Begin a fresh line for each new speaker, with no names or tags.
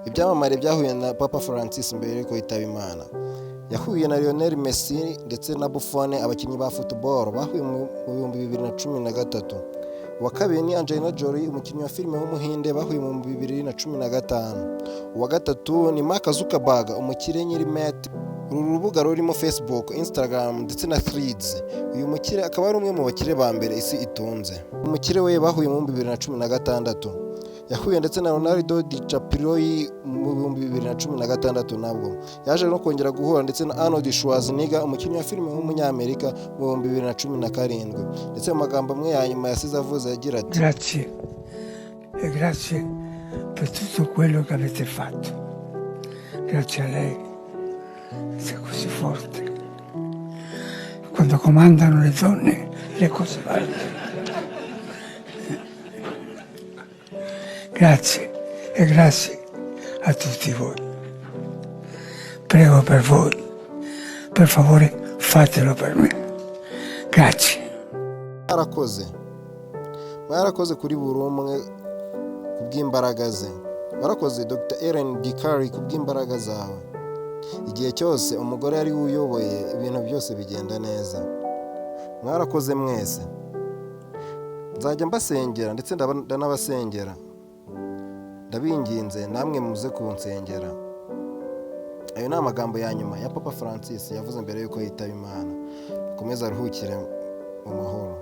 Ibyamamare byahuye na Papa Francis mbere yuko yitaba Imana. Yahuye na Lionel Messi ndetse na Buffon, abakinnyi ba football bahuye mu 2013. Uwa kabiri ni Angelina Jolie, umukinnyi wa filime w'umuhinde, bahuye mu 2015. Uwa gatatu ni Mark Zuckerberg, umukire nyiri Meta, uru rubuga rurimo Facebook, Instagram ndetse na Threads. Uyu mukire akaba ari umwe mu bakire ba mbere isi itunze. Umukire we bahuye mu 2016. Yahuye ndetse na Leonardo DiCaprio mu 2016 nabwo. Yaje no kongera guhura ndetse na Arnold Schwarzenegger, umukinnyi wa filime w'umunyamerika, mu 2017. Ndetse mu magambo amwe ya nyuma yasize avuze yagira ati:
Grazie, e grazie per tutto quello che avete fatto. Grazie a lei, sei così forte. Quando comandano le donne, le cose vanno. Grazie e grazie a tutti voi. Prego per voi, per favore fatelo per me. Grazie.
Barakoze kuri buri umwe kubw'imbaraga ze. Barakoze Dr. Ellen DeCarey kubw'imbaraga zawe. Igihe cyose umugore yari uyoboye, ibintu byose bigenda neza. Mwarakoze mwese. Nzajya mbasengera ndetse ndanabasengera. Ndabinginze namwe muze kunsengera. Ayo ni amagambo ya nyuma ya Papa Francis yavuze mbere yuko yitaba Imana. Komeza aruhukire mu mahoro.